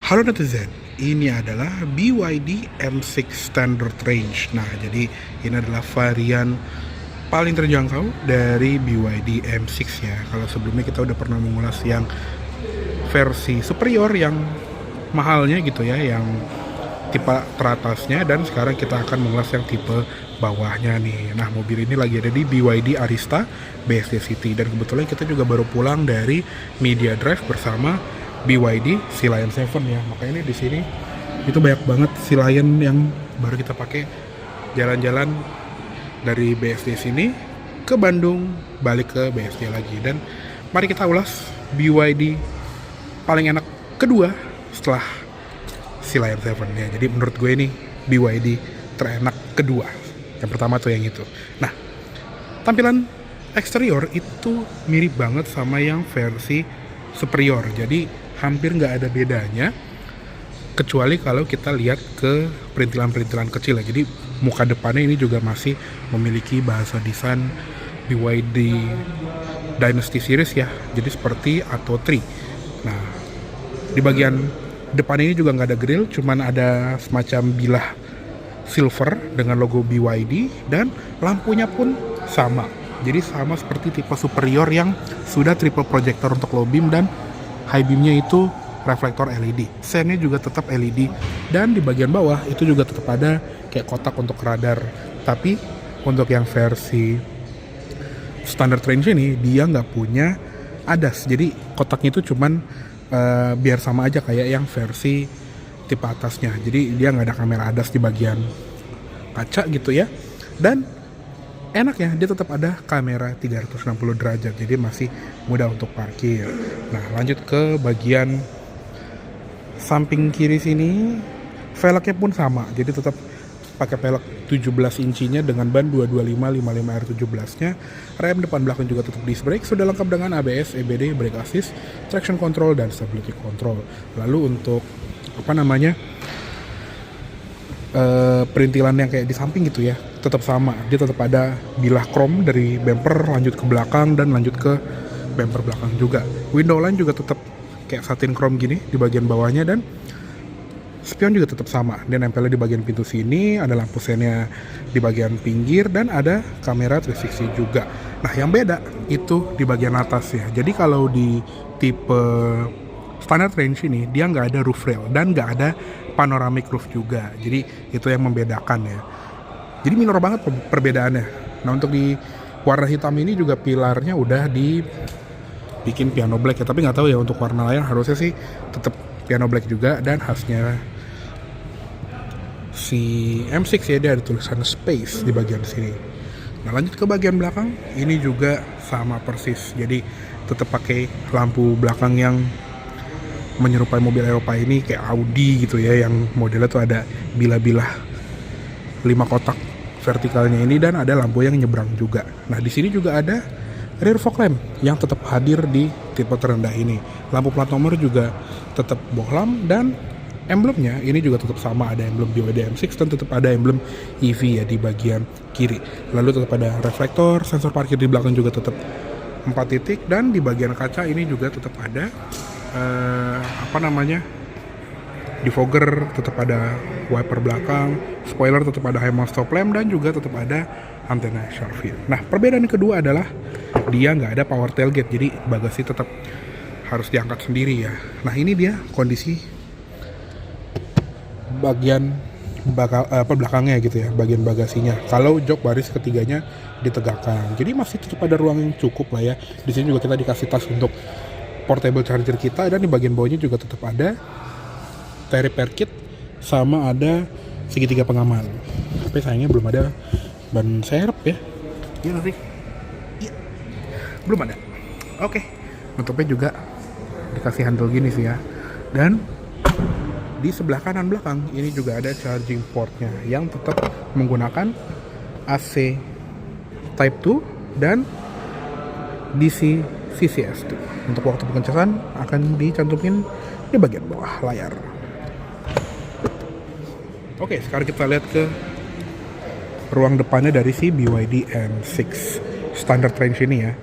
Halo netizen, ini adalah BYD M6 Standard Range. Nah, jadi ini adalah varian paling terjangkau dari BYD M6 ya. Kalau sebelumnya kita udah pernah mengulas yang versi superior yang mahalnya gitu ya, yang tipe teratasnya, dan sekarang kita akan mengulas yang tipe bawahnya nih. Nah, mobil ini lagi ada di BYD Arista BSD City, dan kebetulan kita juga baru pulang dari media drive bersama BYD Sea Lion 7 ya. Makanya di sini itu banyak banget Sea Lion yang baru kita pakai jalan-jalan dari BSD sini ke Bandung, balik ke BSD lagi. Dan mari kita ulas BYD paling enak kedua setelah Sea Lion 7 ya. Jadi menurut gue ini BYD terenak kedua. Yang pertama tuh yang itu. Nah, tampilan eksterior itu mirip banget sama yang versi superior. Jadi hampir nggak ada bedanya, kecuali kalau kita lihat ke perintilan-perintilan kecil ya. Jadi muka depannya ini juga masih memiliki bahasa desain BYD Dynasty Series ya. Jadi seperti Atto 3. Nah, di bagian depan ini juga nggak ada grill, cuman ada semacam bilah silver dengan logo BYD, dan lampunya pun sama. Jadi sama seperti tipe superior yang sudah triple projector untuk low beam dan high beamnya itu reflektor LED. Sennya juga tetap LED, dan di bagian bawah itu juga tetap ada kayak kotak untuk radar. Tapi untuk yang versi standard range ini dia nggak punya ADAS. Jadi kotaknya itu cuman biar sama aja kayak yang versi tipe atasnya. Jadi dia nggak ada kamera ADAS di bagian kaca gitu ya. Dan enaknya dia tetap ada kamera 360 derajat, jadi masih mudah untuk parkir. Nah, lanjut ke bagian samping kiri sini, velgnya pun sama, jadi tetap pakai velg 17 incinya dengan ban 225 55R17 nya. Rem depan belakang juga tetap disc brake, sudah lengkap dengan ABS, EBD, brake assist, traction control, dan stability control. Lalu untuk perintilan yang kayak di samping gitu ya, tetap sama. Dia tetap ada bilah chrome dari bumper lanjut ke belakang dan lanjut ke bumper belakang juga. Window line juga tetap kayak satin chrome gini di bagian bawahnya, dan spion juga tetap sama. Dia nempelnya di bagian pintu sini, ada lampu sennya di bagian pinggir, dan ada kamera 360 juga. Nah, yang beda itu di bagian atas ya. Jadi kalau di tipe standard range ini dia nggak ada roof rail dan nggak ada panoramic roof juga. Jadi itu yang membedakan ya. Jadi minor banget perbedaannya. Nah, untuk di warna hitam ini juga pilarnya udah dibikin piano black ya. Tapi nggak tahu ya untuk warna lain, harusnya sih tetap piano black juga. Dan khasnya si M6 ya, dia ada tulisan space di bagian sini. Nah, lanjut ke bagian belakang, ini juga sama persis. Jadi tetap pakai lampu belakang yang menyerupai mobil Eropa ini kayak Audi gitu ya, yang modelnya tuh ada bilah-bilah 5 kotak vertikalnya ini, dan ada lampu yang nyebrang juga. Nah, di sini juga ada rear fog lamp yang tetap hadir di tipe terendah ini. Lampu plat nomor juga tetap bohlam, dan emblemnya ini juga tetap sama, ada emblem BYD M6 dan tetap ada emblem EV ya di bagian kiri. Lalu tetap ada reflektor, sensor parkir di belakang juga tetap 4 titik, dan di bagian kaca ini juga tetap ada defogger, tetap ada wiper belakang, spoiler tetap ada high mount stop lamp, dan juga tetap ada antena shark fin. Nah, perbedaan yang kedua adalah dia nggak ada power tailgate, jadi bagasi tetap harus diangkat sendiri ya. Nah, ini dia kondisi bagian belakangnya gitu ya, bagian bagasinya. Kalau jok baris ketiganya ditegakkan, jadi masih tetap ada ruang yang cukup lah ya. Di sini juga kita dikasih tas untuk portable charger kita, dan di bagian bawahnya juga tetap ada tie repair kit sama ada segitiga pengaman. Tapi sayangnya belum ada ban serep ya. Iya sih. Iya. Belum ada. Oke. Nutupnya juga dikasih handle gini sih ya. Dan di sebelah kanan belakang ini juga ada charging portnya yang tetap menggunakan AC Type 2 dan DC CCS2. Untuk waktu pengecasan akan dicantumin di bagian bawah layar. Oke, sekarang kita lihat ke ruang depannya dari si BYD M6 Standard Range ini ya.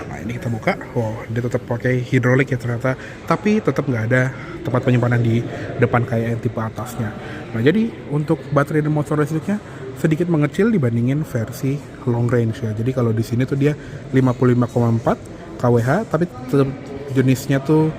Nah, ini kita buka. Oh, dia tetap pakai hidrolik ya ternyata, tapi tetap nggak ada tempat penyimpanan di depan kayak yang tipe atasnya. Nah, jadi untuk baterai dan motor listriknya sedikit mengecil dibandingin versi long range ya. Jadi kalau di sini tuh dia 55,4 kWh, tapi tetap jenisnya tuh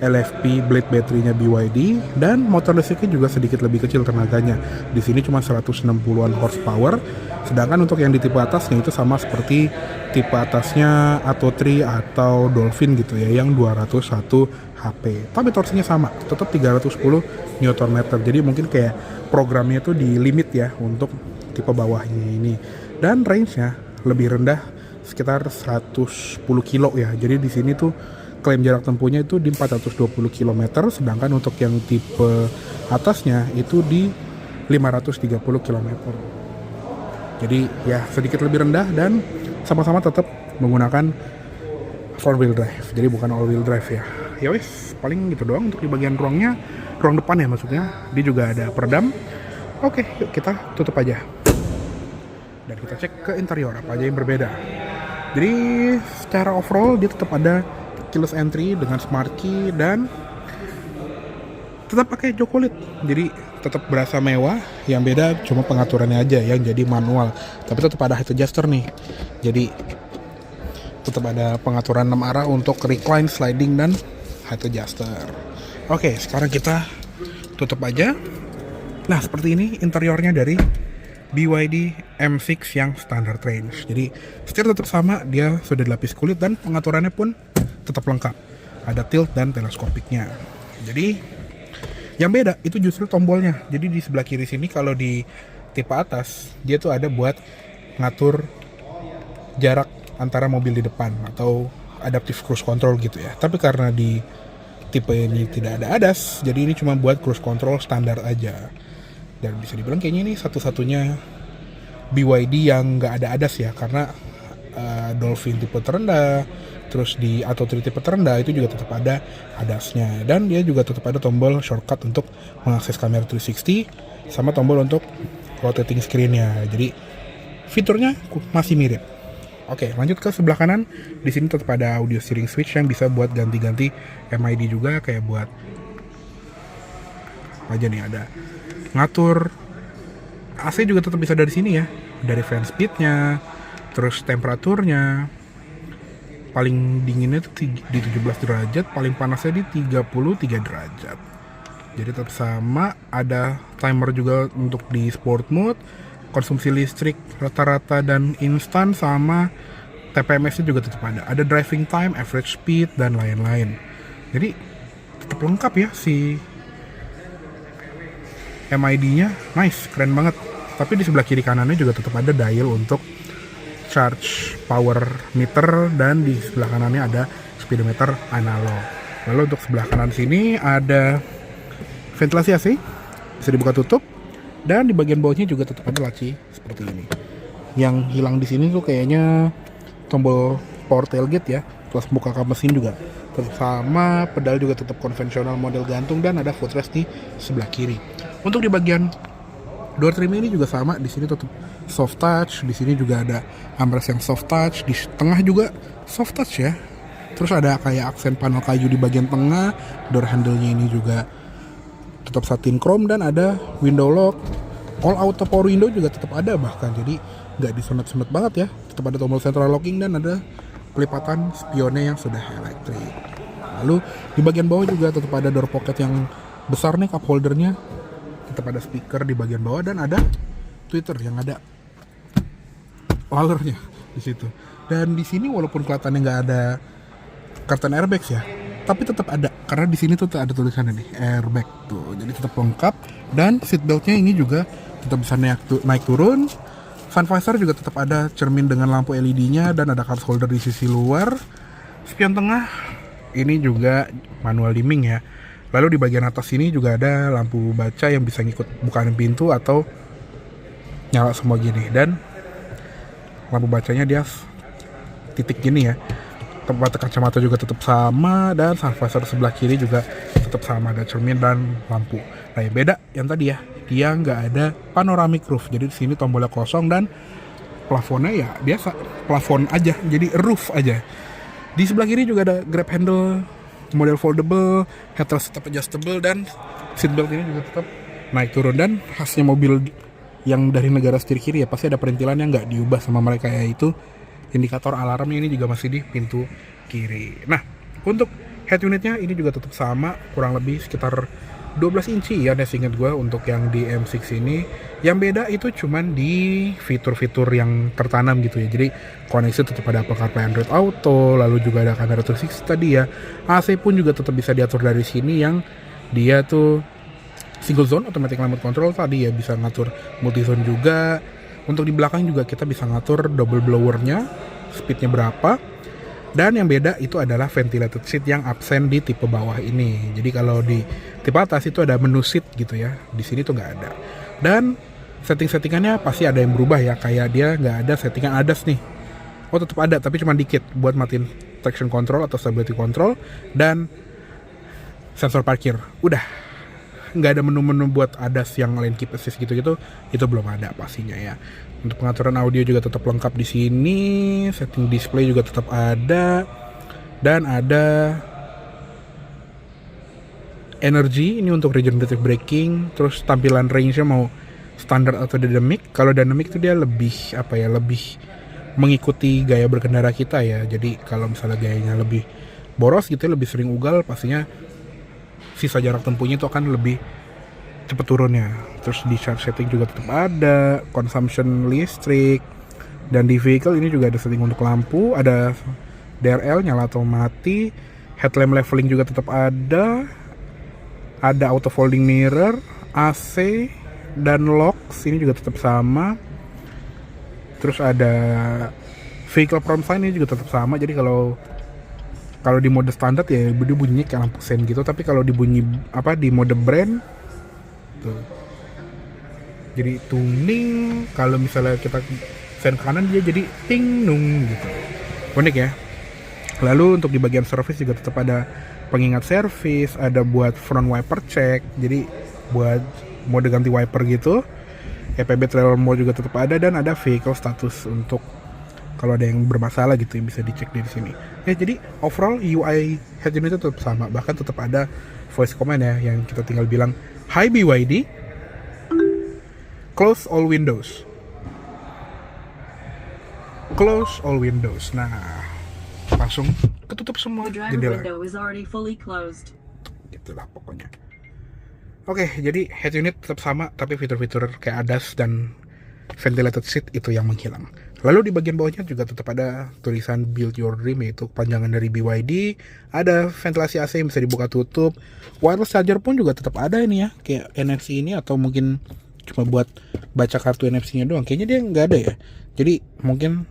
LFP blade baterainya BYD, dan motor listriknya juga sedikit lebih kecil tenaganya. Di sini cuma 160-an horsepower, sedangkan untuk yang di tipe atasnya itu sama seperti tipe atasnya Atto 3 atau Dolphin gitu ya, yang 201 HP. Tapi torsinya sama, tetap 310 Nm. Jadi mungkin kayak programnya itu di limit ya untuk tipe bawahnya ini. Dan range-nya lebih rendah sekitar 110 kilo ya. Jadi di sini tuh klaim jarak tempuhnya itu di 420 km, sedangkan untuk yang tipe atasnya itu di 530 km. Jadi ya sedikit lebih rendah dan sama-sama tetap menggunakan 4-wheel drive, jadi bukan all-wheel drive ya. Ya wes, paling gitu doang untuk di bagian ruangnya, ruang depan ya maksudnya. Dia juga ada peredam. Oke, yuk kita tutup aja. Dan kita cek ke interior apa aja yang berbeda. Jadi secara overall dia tetap ada keyless entry dengan smart key dan tetap pakai jok kulit, jadi tetap berasa mewah. Yang beda cuma pengaturannya aja yang jadi manual, tapi tetap ada height adjuster nih, jadi tetap ada pengaturan 6 arah untuk recline, sliding, dan height adjuster. Oke, sekarang kita tutup aja. Nah, seperti ini interiornya dari BYD M6 yang standard range. Jadi setir tetap sama, dia sudah dilapis kulit dan pengaturannya pun tetap lengkap. Ada tilt dan teleskopiknya. Jadi yang beda itu justru tombolnya. Jadi di sebelah kiri sini kalau di tipe atas dia tuh ada buat ngatur jarak antara mobil di depan atau adaptive cruise control gitu ya. Tapi karena di tipe ini tidak ada ADAS, jadi ini cuma buat cruise control standar aja. Dan bisa dibilang kayaknya ini satu-satunya BYD yang nggak ada ADAS ya, karena Dolphin tipe terendah, terus di Atto 3 tipe terendah itu juga tetap ada ADAS-nya, dan dia juga tetap ada tombol shortcut untuk mengakses kamera 360 sama tombol untuk rotating screen-nya. Jadi fiturnya masih mirip. Oke, lanjut ke sebelah kanan. Di sini tetap ada audio steering switch yang bisa buat ganti-ganti MID juga, kayak buat apa aja nih, ada ngatur AC juga tetap bisa dari sini ya, dari fan speed-nya, terus temperaturnya. Paling dinginnya itu di 17 derajat, paling panasnya di 33 derajat. Jadi tetap sama, ada timer juga untuk di sport mode, konsumsi listrik rata-rata dan instan, sama TPMS-nya juga tetap ada. Ada driving time, average speed, dan lain-lain. Jadi tetap lengkap ya si MID-nya, nice, keren banget. Tapi di sebelah kiri kanannya juga tetap ada dial untuk charge power meter, dan di sebelah kanannya ada speedometer analog. Lalu untuk sebelah kanan sini ada ventilasi AC, bisa dibuka tutup, dan di bagian bawahnya juga tetap ada laci seperti ini. Yang hilang di sini tuh kayaknya tombol power tailgate ya, terus buka kap mesin juga tetap sama, pedal juga tetap konvensional model gantung, dan ada footrest di sebelah kiri. Untuk di bagian door trim ini juga sama, di sini tetap soft touch, di sini juga ada armrest yang soft touch, di tengah juga soft touch ya. Terus ada kayak aksen panel kayu di bagian tengah, door handle-nya ini juga tetap satin chrome, dan ada window lock, all auto power window juga tetap ada bahkan, jadi nggak disemet-semet banget ya. Tetap ada tombol central locking dan ada pelipatan spionnya yang sudah elektrik. Lalu di bagian bawah juga tetap ada door pocket yang besar nih, cup holdernya, tetap ada speaker di bagian bawah, dan ada tweeter yang ada wallernya di situ. Dan di sini walaupun kelihatannya nggak ada curtain airbags ya, tapi tetap ada, karena di sini tuh ada tulisannya nih, airbag tuh, jadi tetap lengkap. Dan seatbeltnya ini juga tetap bisa naik turun. Sun visor juga tetap ada cermin dengan lampu LED-nya, dan ada card holder di sisi luar. Spion tengah ini juga manual dimming ya. Lalu di bagian atas ini juga ada lampu baca yang bisa ngikut bukaan pintu atau nyala semua gini, dan lampu bacanya dia titik gini ya. Tempat kacamata juga tetap sama, dan sun visor sebelah kiri juga tetap sama, ada cermin dan lampu. Nah, yang beda yang tadi ya, dia nggak ada panoramic roof. Jadi di sini tombolnya kosong, dan plafonnya ya biasa, plafon aja, jadi roof aja. Di sebelah kiri juga ada grab handle, model foldable, headrest tetap adjustable, dan seatbelt ini juga tetap naik turun. Dan khasnya mobil yang dari negara setir kiri ya, pasti ada perintilan yang nggak diubah sama mereka, yaitu indikator alarmnya ini juga masih di pintu kiri. Nah, untuk head unitnya ini juga tetap sama, kurang lebih sekitar 12 inci ya, seingat gue untuk yang di M6 ini. Yang beda itu cuman di fitur-fitur yang tertanam gitu ya. Jadi koneksi tetap ada Apple CarPlay, Android Auto, lalu juga ada kamera 360 tadi ya. AC pun juga tetap bisa diatur dari sini, yang dia tuh single zone automatic climate control tadi ya, bisa ngatur multi zone juga. Untuk di belakang juga kita bisa ngatur double blowernya, speednya berapa. Dan yang beda itu adalah ventilated seat yang absen di tipe bawah ini. Jadi kalau di tipe atas itu ada menu seat gitu ya, di sini tuh nggak ada. Dan settingannya pasti ada yang berubah ya, kayak dia nggak ada settingan ADAS nih. Oh, tetap ada tapi cuma dikit, buat matiin traction control atau stability control dan sensor parkir. Udah, nggak ada menu-menu buat ADAS yang lane keep assist gitu-gitu, itu belum ada pastinya ya. Untuk pengaturan audio juga tetap lengkap di sini, setting display juga tetap ada, dan ada energy ini untuk regenerative braking. Terus tampilan range-nya mau standar atau dynamic. Kalau dynamic itu dia lebih lebih mengikuti gaya berkendara kita ya. Jadi kalau misalnya gayanya lebih boros gitu, lebih sering ugal, pastinya sisa jarak tempuhnya itu akan lebih cepet turunnya. Terus di charge setting juga tetap ada, consumption listrik, dan di vehicle ini juga ada setting untuk lampu, ada DRL nyala atau mati, headlamp leveling juga tetap ada auto folding mirror, AC dan locks ini juga tetap sama. Terus ada vehicle prompt sign ini juga tetap sama. Jadi kalau di mode standar ya dia bunyinya kayak lampu sen gitu, tapi kalau di mode brand tuh jadi tuning. Kalau misalnya kita sen kanan dia jadi ting nung gitu, unik ya. Lalu untuk di bagian service juga tetap ada pengingat service, ada buat front wiper check, jadi buat mode ganti wiper gitu. EPB trailer mode juga tetap ada, dan ada vehicle status untuk kalau ada yang bermasalah gitu yang bisa dicek di sini. Ya, jadi overall UI head unit tetap sama, bahkan tetap ada voice command ya, yang kita tinggal bilang hi BYD, close all windows. Close all windows. Nah, langsung ketutup semua jendela. Gitulah pokoknya. Oke, jadi head unit tetap sama, tapi fitur-fitur kayak ADAS dan ventilated seat itu yang menghilang. Lalu di bagian bawahnya juga tetap ada tulisan Build Your Dream, yaitu kepanjangan dari BYD. Ada ventilasi AC yang bisa dibuka tutup. Wireless charger pun juga tetap ada ini ya, kayak NFC ini, atau mungkin cuma buat baca kartu NFC-nya doang. Kayaknya dia nggak ada ya. Jadi mungkin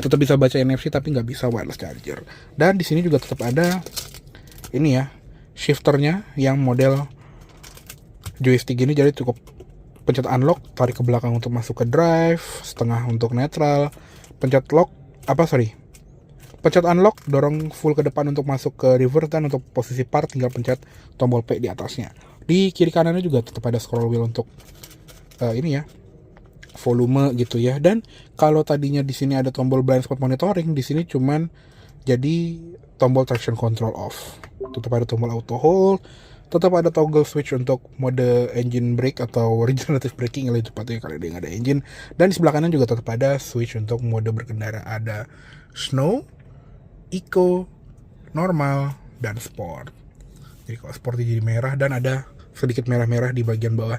tetap bisa baca NFC tapi nggak bisa wireless charger. Dan di sini juga tetap ada ini ya, shifternya yang model joystick ini, jadi cukup pencet unlock, tarik ke belakang untuk masuk ke drive, setengah untuk netral, pencet unlock, dorong full ke depan untuk masuk ke reverse, dan untuk posisi park tinggal pencet tombol P di atasnya. Di kiri kanannya juga tetap ada scroll wheel untuk ini ya, volume gitu ya. Dan kalau tadinya di sini ada tombol blind spot monitoring, di sini cuman jadi tombol traction control off. Tetap ada tombol auto hold, tetap ada toggle switch untuk mode engine brake atau regenerative braking, lebih tepatnya kalau dia nggak ada engine. Dan di sebelah kanan juga tetap ada switch untuk mode berkendara, ada snow, eco, normal, dan sport. Jadi kalau sport jadi merah, dan ada sedikit merah-merah di bagian bawah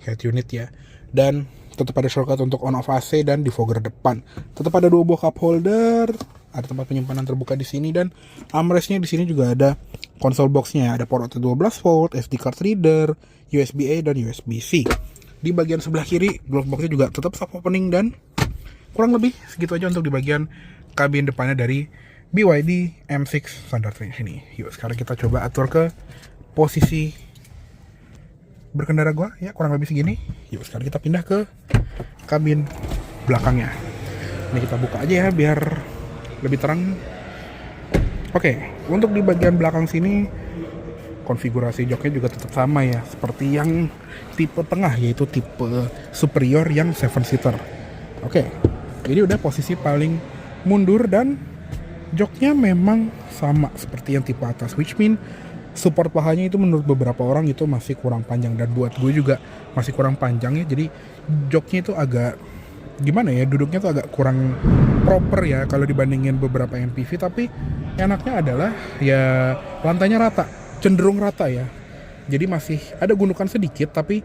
head unit ya. Dan tetap ada shortcut untuk on off AC dan defogger depan. Tetap ada 2 buah cup holder, ada tempat penyimpanan terbuka di sini, dan armrestnya di sini juga ada console boxnya, ada port 12 volt, SD card reader, USB A dan USB C. Di bagian sebelah kiri glove boxnya juga tetap soft opening, dan kurang lebih segitu aja untuk di bagian kabin depannya dari BYD M6 Standard Range ini. Yuk sekarang kita coba atur ke posisi berkendara gua ya, kurang lebih segini. Yuk sekarang kita pindah ke kabin belakangnya. Ini kita buka aja ya biar lebih terang. Oke, untuk di bagian belakang sini konfigurasi joknya juga tetap sama ya, seperti yang tipe tengah, yaitu tipe superior yang 7 seater. Oke, ini udah posisi paling mundur dan joknya memang sama seperti yang tipe atas, which mean support pahanya itu menurut beberapa orang itu masih kurang panjang, dan buat gue juga masih kurang panjang ya. Jadi joknya itu agak gimana ya, duduknya tuh agak kurang proper ya kalau dibandingin beberapa MPV. Tapi enaknya adalah ya lantainya rata, cenderung rata ya. Jadi masih ada gundukan sedikit, tapi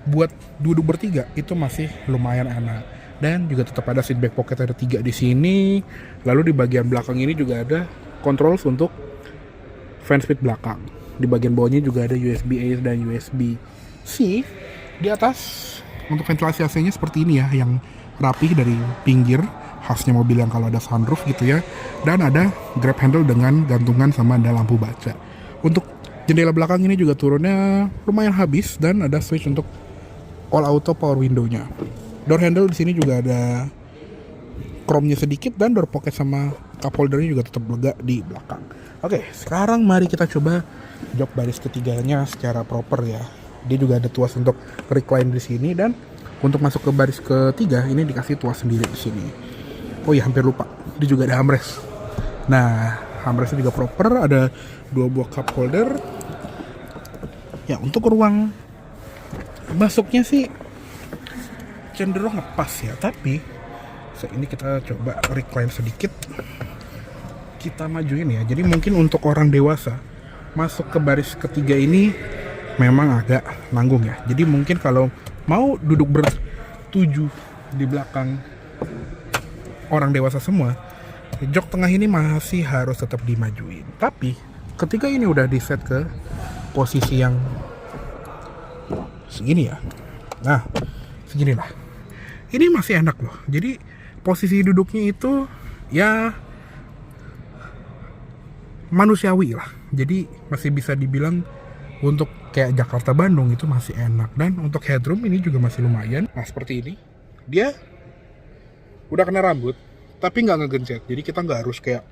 buat duduk bertiga itu masih lumayan enak. Dan juga tetap ada seat back pocket, ada 3 di sini. Lalu di bagian belakang ini juga ada controls untuk fan speed belakang. Di bagian bawahnya juga ada USB A dan USB C. Di atas untuk ventilasi AC-nya seperti ini ya, yang rapih dari pinggir, khasnya mobil yang kalau ada sunroof gitu ya. Dan ada grab handle dengan gantungan sama ada lampu baca. Untuk jendela belakang ini juga turunnya lumayan habis, dan ada switch untuk all auto power window-nya. Door handle di sini juga ada chrome-nya sedikit, dan door pocket sama cup holder-nya juga tetap lega di belakang. Oke, sekarang mari kita coba jok baris ketiganya secara proper ya. Dia juga ada tuas untuk recline di sini, dan untuk masuk ke baris ketiga ini dikasih tuas sendiri di sini. Oh iya, hampir lupa, dia juga ada armrest. Nah, armrestnya juga proper, ada 2 buah cup holder. Ya, untuk ruang masuknya sih cenderung ngepas ya, tapi ini kita coba recline sedikit, kita majuin ya. Jadi mungkin untuk orang dewasa masuk ke baris ketiga ini memang agak nanggung ya. Jadi mungkin kalau mau duduk bertujuh di belakang orang dewasa semua, jok tengah ini masih harus tetap dimajuin. Tapi ketika ini udah di set ke posisi yang segini ya, nah segini lah, ini masih enak loh. Jadi posisi duduknya itu ya manusiawi lah. Jadi masih bisa dibilang untuk kayak Jakarta Bandung itu masih enak. Dan untuk headroom ini juga masih lumayan. Nah seperti ini, dia udah kena rambut tapi nggak ngegencet. Jadi kita nggak harus kayak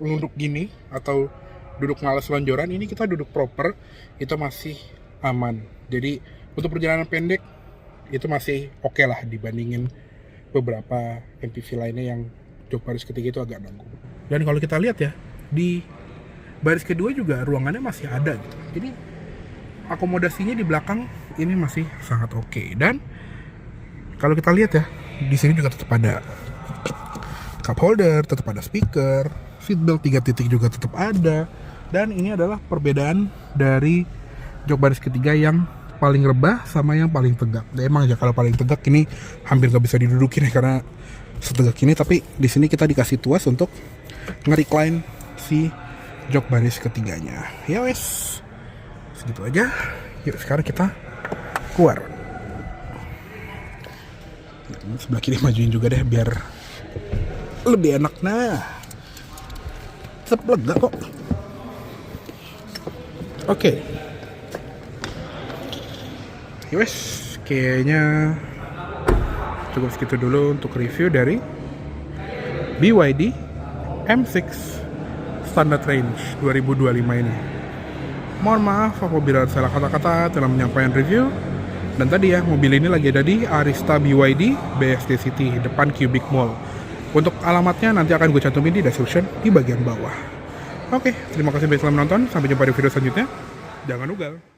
nunduk gini atau duduk malas lonjoran. Ini kita duduk proper, itu masih aman. Jadi untuk perjalanan pendek itu masih oke lah dibandingin beberapa MPV lainnya yang jok baris ketiga itu agak nanggung. Dan kalau kita lihat ya, di baris kedua juga ruangannya masih ada gitu. Jadi akomodasinya di belakang ini masih sangat oke. Dan kalau kita lihat ya, di sini juga tetap ada cup holder, tetap ada speaker, seatbelt 3 titik juga tetap ada. Dan ini adalah perbedaan dari jok baris ketiga yang paling rebah sama yang paling tegak. Dan emang aja kalau paling tegak ini hampir nggak bisa didudukin ya karena setegak ini. Tapi di sini kita dikasih tuas untuk nge-recline si jok baris ketiganya. Ya wes, segitu aja. Yuk sekarang kita keluar. Sebelah kiri majuin juga deh biar lebih enak. Nah, tetap lega kok. Oke. Wes, kayaknya cukup segitu dulu untuk review dari BYD M6 Standard Range 2025 ini. Mohon maaf apabila ada salah kata-kata dalam menyampaikan review. Dan tadi ya, mobil ini lagi ada di Arista BYD BSD City depan Cubic Mall. Untuk alamatnya nanti akan gue cantumin di description di bagian bawah. Oke, terima kasih telah menonton. Sampai jumpa di video selanjutnya. Jangan ugal.